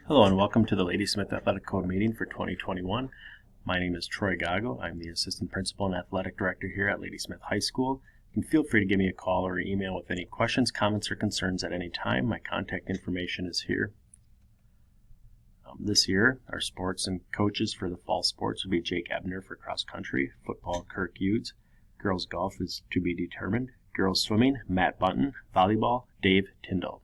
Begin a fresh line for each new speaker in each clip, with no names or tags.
Hello and welcome to the Ladysmith Athletic Code meeting for 2021. My name is Troy Gago. I'm the Assistant Principal and Athletic Director here at Ladysmith High School. And feel free to give me a call or email with any questions, comments, or concerns at any time. My contact information is here. This year, our sports and coaches for the fall sports will be Jake Ebner for cross country, football Kirk Hughes, girls golf is to be determined, girls swimming Matt Bunton, volleyball Dave Tyndall.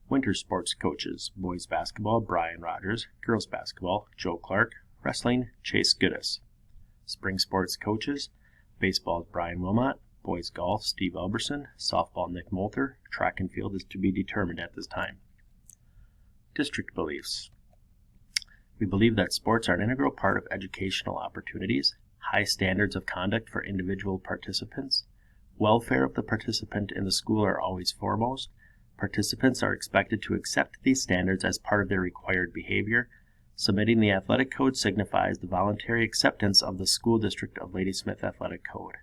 Winter sports coaches, boys basketball, Brian Rogers, girls basketball, Joe Clark, wrestling, Chase Goodis. Spring sports coaches, baseball, Brian Wilmot, boys golf, Steve Elberson, softball, Nick Moulter, track and field is to be determined at this time. District beliefs. We believe that sports are an integral part of educational opportunities, high standards of conduct for individual participants, welfare of the participant in the school are always foremost. Participants are expected to accept these standards as part of their required behavior. Submitting the athletic code signifies the voluntary acceptance of the school district of Ladysmith Athletic Code.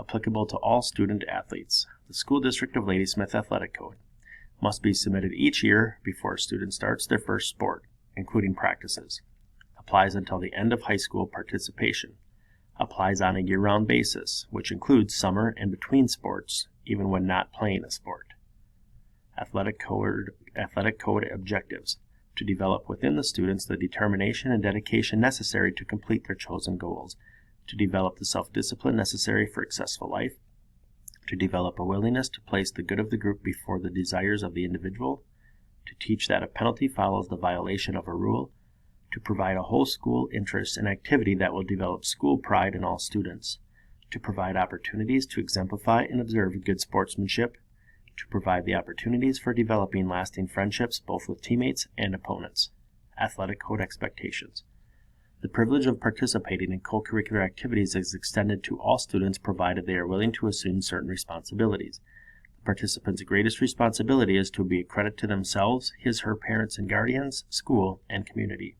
Applicable to all student athletes. The school district of Ladysmith Athletic Code must be submitted each year before a student starts their first sport, including practices. Applies until the end of high school participation. Applies on a year-round basis, which includes summer and between sports, even when not playing a sport. Athletic code objectives, to develop within the students the determination and dedication necessary to complete their chosen goals, to develop the self-discipline necessary for a successful life, to develop a willingness to place the good of the group before the desires of the individual, to teach that a penalty follows the violation of a rule, to provide a whole school interest in activity that will develop school pride in all students, to provide opportunities to exemplify and observe good sportsmanship, to provide the opportunities for developing lasting friendships both with teammates and opponents. Athletic code expectations. The privilege of participating in co-curricular activities is extended to all students provided they are willing to assume certain responsibilities. The participant's greatest responsibility is to be a credit to themselves, his/her parents and guardians, school, and community.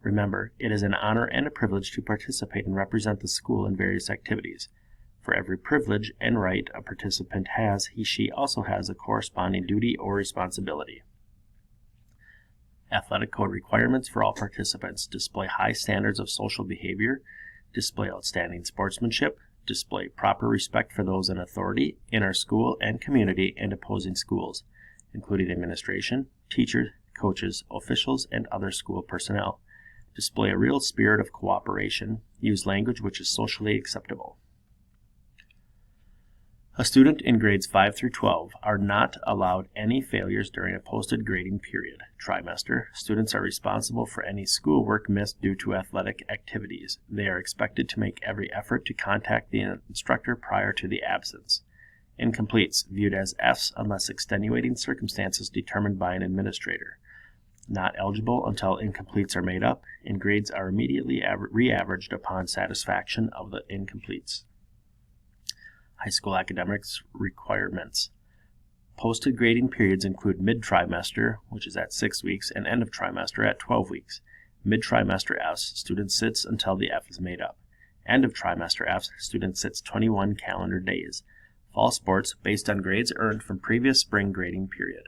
Remember, it is an honor and a privilege to participate and represent the school in various activities. For every privilege and right a participant has, he/she also has a corresponding duty or responsibility. Athletic code requirements for all participants: display high standards of social behavior, display outstanding sportsmanship, display proper respect for those in authority in our school and community and opposing schools, including administration, teachers, coaches, officials, and other school personnel. Display a real spirit of cooperation, use language which is socially acceptable. A student in grades 5 through 12 are not allowed any failures during a posted grading period, trimester. Students are responsible for any schoolwork missed due to athletic activities. They are expected to make every effort to contact the instructor prior to the absence. Incompletes, viewed as Fs unless extenuating circumstances determined by an administrator. Not eligible until incompletes are made up, and grades are immediately re-averaged upon satisfaction of the incompletes. High school academics requirements. Posted grading periods include mid-trimester, which is at 6 weeks, and end of trimester at 12 weeks. Mid-trimester Fs, student sits until the F is made up. End of trimester Fs, student sits 21 calendar days. Fall sports, based on grades earned from previous spring grading period.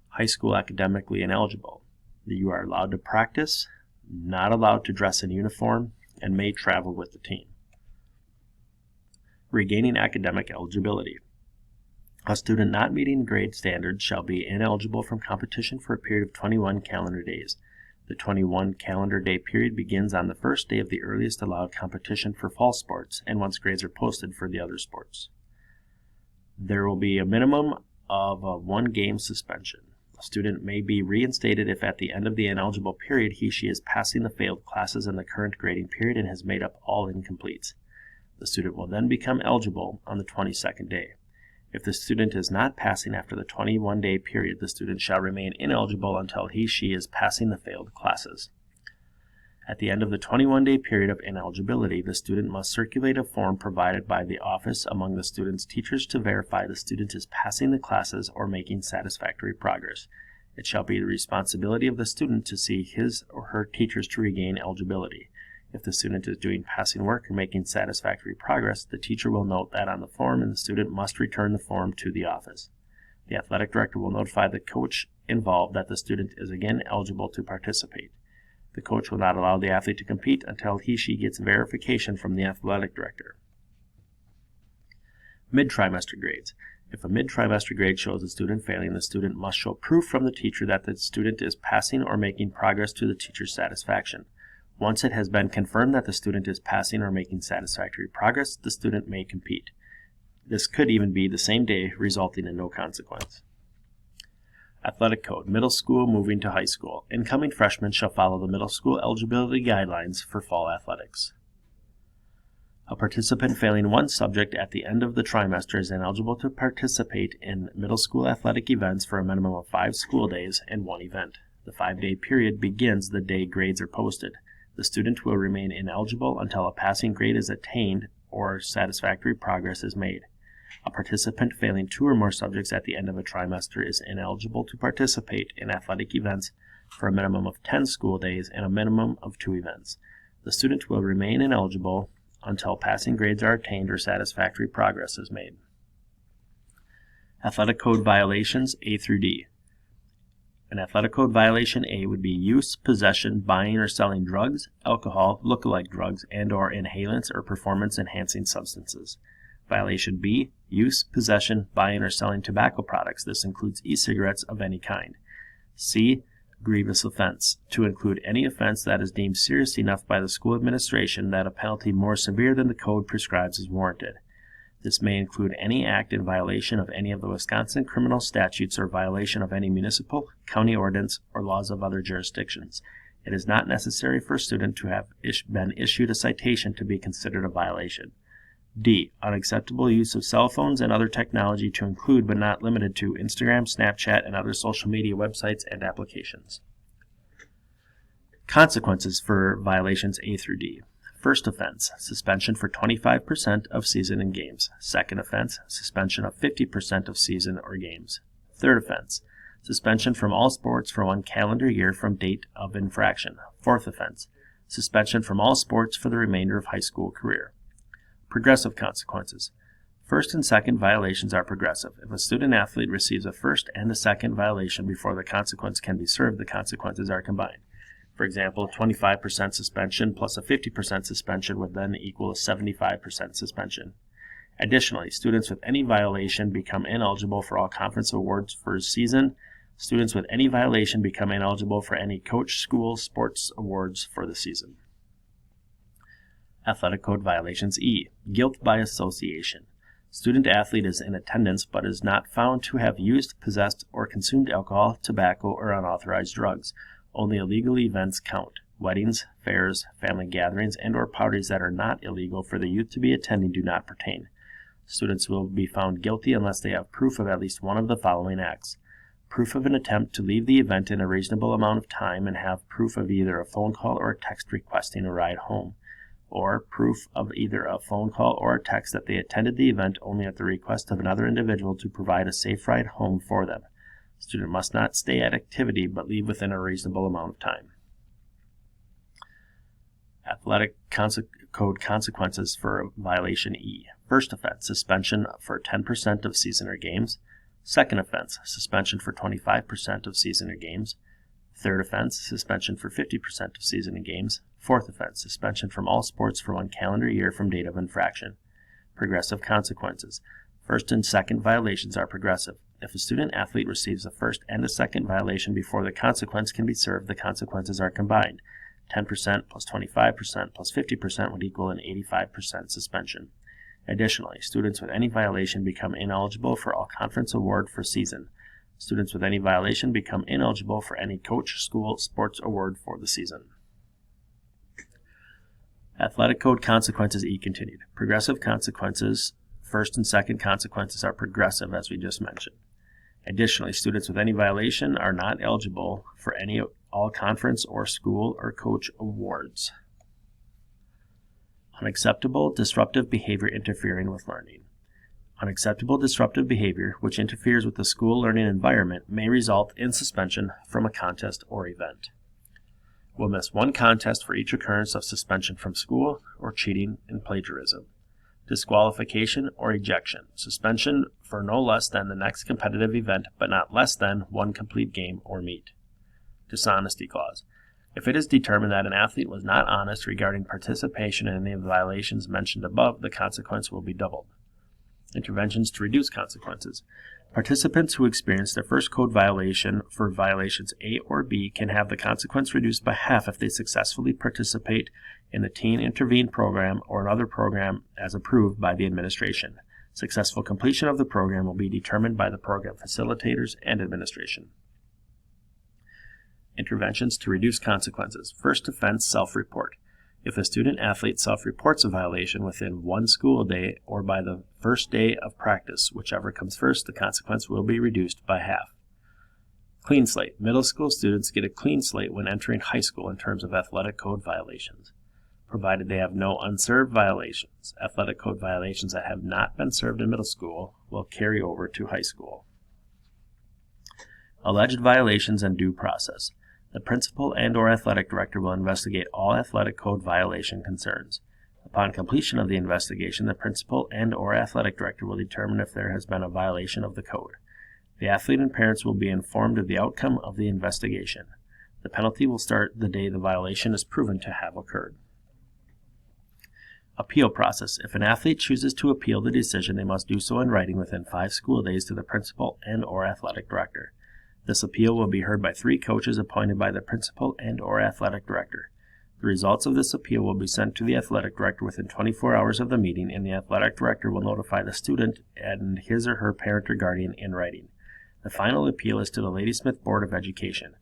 High school academically ineligible. You are allowed to practice, not allowed to dress in uniform, and may travel with the team. Regaining academic eligibility. A student not meeting grade standards shall be ineligible from competition for a period of 21 calendar days. The 21 calendar day period begins on the first day of the earliest allowed competition for fall sports and once grades are posted for the other sports. There will be a minimum of a 1-game suspension. A student may be reinstated if at the end of the ineligible period he/she is passing the failed classes in the current grading period and has made up all incompletes. The student will then become eligible on the 22nd day. If the student is not passing after the 21-day period, the student shall remain ineligible until he/she is passing the failed classes. At the end of the 21-day period of ineligibility, the student must circulate a form provided by the office among the student's teachers to verify the student is passing the classes or making satisfactory progress. It shall be the responsibility of the student to see his or her teachers to regain eligibility. If the student is doing passing work or making satisfactory progress, the teacher will note that on the form and the student must return the form to the office. The athletic director will notify the coach involved that the student is again eligible to participate. The coach will not allow the athlete to compete until he/she gets verification from the athletic director. Mid-trimester grades. If a mid-trimester grade shows a student failing, the student must show proof from the teacher that the student is passing or making progress to the teacher's satisfaction. Once it has been confirmed that the student is passing or making satisfactory progress, the student may compete. This could even be the same day, resulting in no consequence. Athletic Code. Middle school moving to high school. Incoming freshmen shall follow the middle school eligibility guidelines for fall athletics. A participant failing one subject at the end of the trimester is ineligible to participate in middle school athletic events for a minimum of 5 school days and 1 event. The 5-day period begins the day grades are posted. The student will remain ineligible until a passing grade is attained or satisfactory progress is made. A participant failing 2 or more subjects at the end of a trimester is ineligible to participate in athletic events for a minimum of 10 school days and a minimum of 2 events. The student will remain ineligible until passing grades are attained or satisfactory progress is made. Athletic Code violations A through D. An Athletic Code violation A would be use, possession, buying, or selling drugs, alcohol, lookalike drugs, and/or inhalants or performance-enhancing substances. Violation B, use, possession, buying, or selling tobacco products. This includes e-cigarettes of any kind. C, grievous offense, to include any offense that is deemed serious enough by the school administration that a penalty more severe than the code prescribes is warranted. This may include any act in violation of any of the Wisconsin criminal statutes or violation of any municipal, county ordinance, or laws of other jurisdictions. It is not necessary for a student to have been issued a citation to be considered a violation. D. Unacceptable use of cell phones and other technology to include but not limited to Instagram, Snapchat, and other social media websites and applications. Consequences for violations A through D. First offense, suspension for 25% of season and games. Second offense, suspension of 50% of season or games. Third offense, suspension from all sports for 1 calendar year from date of infraction. Fourth offense, suspension from all sports for the remainder of high school career. Progressive consequences. First and second violations are progressive. If a student athlete receives a first and a second violation before the consequence can be served, the consequences are combined. For example, 25% suspension plus a 50% suspension would then equal a 75% suspension. Additionally, students with any violation become ineligible for all conference awards for a season. Students with any violation become ineligible for any coach, school, sports awards for the season. Athletic Code violations E. Guilt by association. Student athlete is in attendance but is not found to have used, possessed, or consumed alcohol, tobacco, or unauthorized drugs. Only illegal events count. Weddings, fairs, family gatherings, and/or parties that are not illegal for the youth to be attending do not pertain. Students will be found guilty unless they have proof of at least one of the following acts. Proof of an attempt to leave the event in a reasonable amount of time and have proof of either a phone call or a text requesting a ride home. Or proof of either a phone call or a text that they attended the event only at the request of another individual to provide a safe ride home for them. Student must not stay at activity but leave within a reasonable amount of time. Athletic Code consequences for violation E. First offense, suspension for 10% of season or games. Second offense, suspension for 25% of season or games. Third offense, suspension for 50% of season and games. Fourth offense, suspension from all sports for 1 calendar year from date of infraction. Progressive consequences. First and second violations are progressive. If a student athlete receives a first and a second violation before the consequence can be served, the consequences are combined. 10% plus 25% plus 50% would equal an 85% suspension. Additionally, students with any violation become ineligible for all conference award for season. Students with any violation become ineligible for any coach, school, sports award for the season. Athletic Code consequences E continued. Progressive consequences, first and second consequences are progressive as we just mentioned. Additionally, students with any violation are not eligible for any all conference or school or coach awards. Unacceptable disruptive behavior interfering with learning. Unacceptable disruptive behavior, which interferes with the school learning environment, may result in suspension from a contest or event. Will miss 1 contest for each occurrence of suspension from school or cheating and plagiarism. disqualification or ejection, suspension for no less than the next competitive event but not less than one complete game or meet. Dishonesty clause. If it is determined that an athlete was not honest regarding participation in any of the violations mentioned above, the consequence will be doubled. Interventions to reduce consequences. Participants who experience their first code violation for violations A or B can have the consequence reduced by half if they successfully participate in the Teen Intervene program or another program as approved by the administration. Successful completion of the program will be determined by the program facilitators and administration. Interventions to reduce consequences. First offense self-report. If a student athlete self-reports a violation within one school day or by the first day of practice, whichever comes first, the consequence will be reduced by half. Clean slate. Middle school students get a clean slate when entering high school in terms of athletic code violations, provided they have no unserved violations. Athletic code violations that have not been served in middle school will carry over to high school. Alleged violations and due process. The principal and/or athletic director will investigate all athletic code violation concerns. Upon completion of the investigation, the principal and/or athletic director will determine if there has been a violation of the code. The athlete and parents will be informed of the outcome of the investigation. The penalty will start the day the violation is proven to have occurred. Appeal process. If an athlete chooses to appeal the decision, they must do so in writing within 5 school days to the principal and/or athletic director. This appeal will be heard by 3 coaches appointed by the principal and/or athletic director. The results of this appeal will be sent to the athletic director within 24 hours of the meeting, and the athletic director will notify the student and his or her parent or guardian in writing. The final appeal is to the Ladysmith Board of Education.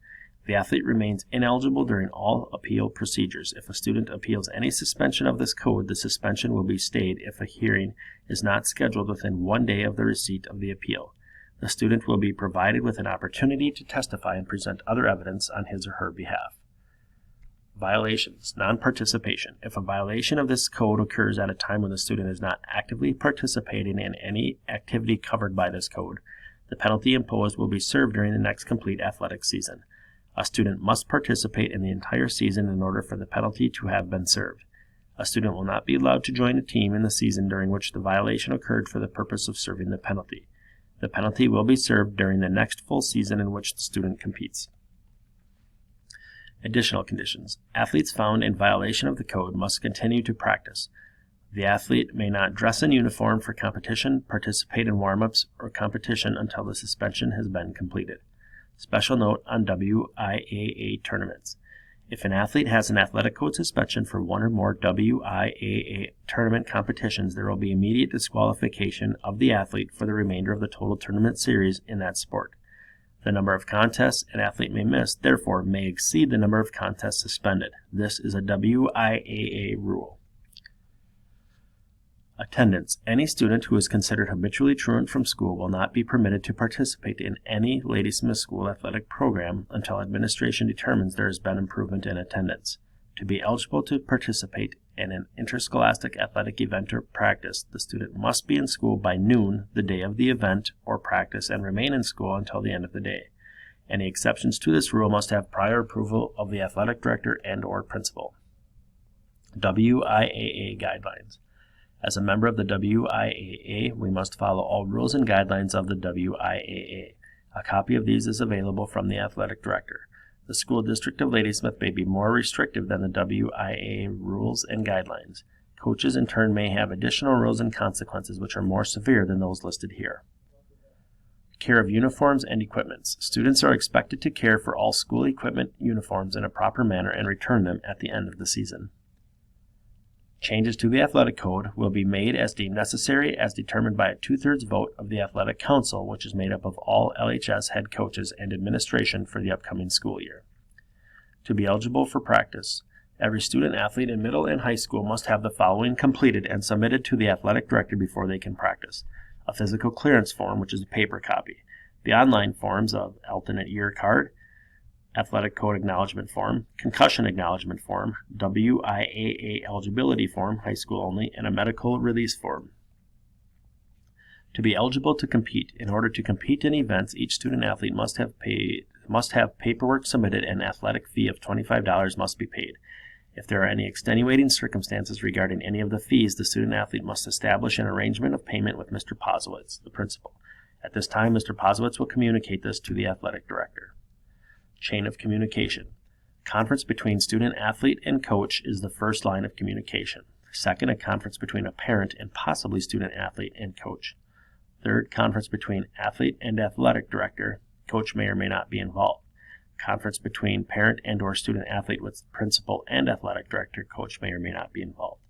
The athlete remains ineligible during all appeal procedures. If a student appeals any suspension of this code, the suspension will be stayed if a hearing is not scheduled within 1 day of the receipt of the appeal. The student will be provided with an opportunity to testify and present other evidence on his or her behalf. Violations. Non-participation. If a violation of this code occurs at a time when the student is not actively participating in any activity covered by this code, the penalty imposed will be served during the next complete athletic season. A student must participate in the entire season in order for the penalty to have been served. A student will not be allowed to join a team in the season during which the violation occurred for the purpose of serving the penalty. The penalty will be served during the next full season in which the student competes. Additional conditions. Athletes found in violation of the code must continue to practice. The athlete may not dress in uniform for competition, participate in warm-ups, or competition until the suspension has been completed. Special note on WIAA tournaments. If an athlete has an athletic code suspension for one or more WIAA tournament competitions, there will be immediate disqualification of the athlete for the remainder of the total tournament series in that sport. The number of contests an athlete may miss, therefore, may exceed the number of contests suspended. This is a WIAA rule. Attendance. Any student who is considered habitually truant from school will not be permitted to participate in any Ladysmith School athletic program until administration determines there has been improvement in attendance. To be eligible to participate in an interscholastic athletic event or practice, the student must be in school by noon the day of the event or practice and remain in school until the end of the day. Any exceptions to this rule must have prior approval of the athletic director and/or principal. WIAA Guidelines. As a member of the WIAA, we must follow all rules and guidelines of the WIAA. A copy of these is available from the athletic director. The school district of Ladysmith may be more restrictive than the WIAA rules and guidelines. Coaches in turn may have additional rules and consequences which are more severe than those listed here. Care of uniforms and equipments. Students are expected to care for all school equipment uniforms in a proper manner and return them at the end of the season. Changes to the athletic code will be made as deemed necessary as determined by a 2/3 vote of the athletic council, which is made up of all LHS head coaches and administration for the upcoming school year. To be eligible for practice, every student athlete in middle and high school must have the following completed and submitted to the athletic director before they can practice: a physical clearance form, which is a paper copy, the online forms of alternate year card, athletic code acknowledgement form, concussion acknowledgement form, WIAA eligibility form, high school only, and a medical release form. To be eligible to compete, in order to compete in events, each student athlete must have paperwork submitted and an athletic fee of $25 must be paid. If there are any extenuating circumstances regarding any of the fees, the student-athlete must establish an arrangement of payment with Mr. Posowitz, the principal. At this time, Mr. Posowitz will communicate this to the athletic director. Chain of communication. Conference between student-athlete and coach is the first line of communication. Second, a conference between a parent and possibly student-athlete and coach. Third, conference between athlete and athletic director. Coach may or may not be involved. Conference between parent and or student-athlete with principal and athletic director. Coach may or may not be involved.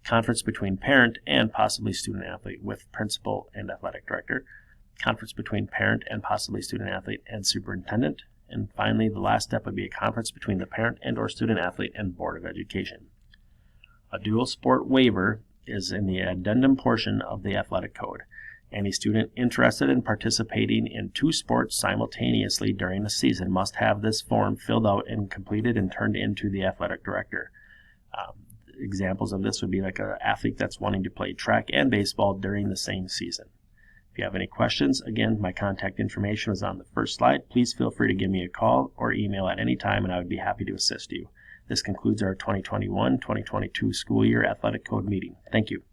Conference between parent and possibly student-athlete with principal and athletic director. Conference between parent and possibly student-athlete and superintendent. And finally, the last step would be a conference between the parent and or student-athlete and Board of Education. A dual sport waiver is in the addendum portion of the athletic code. Any student interested in participating in 2 sports simultaneously during the season must have this form filled out and completed and turned into the athletic director. Examples of this would be like an athlete that's wanting to play track and baseball during the same season. If you have any questions, again, my contact information is on the first slide. Please feel free to give me a call or email at any time, and I would be happy to assist you. This concludes our 2021-2022 school year athletic code meeting. Thank you.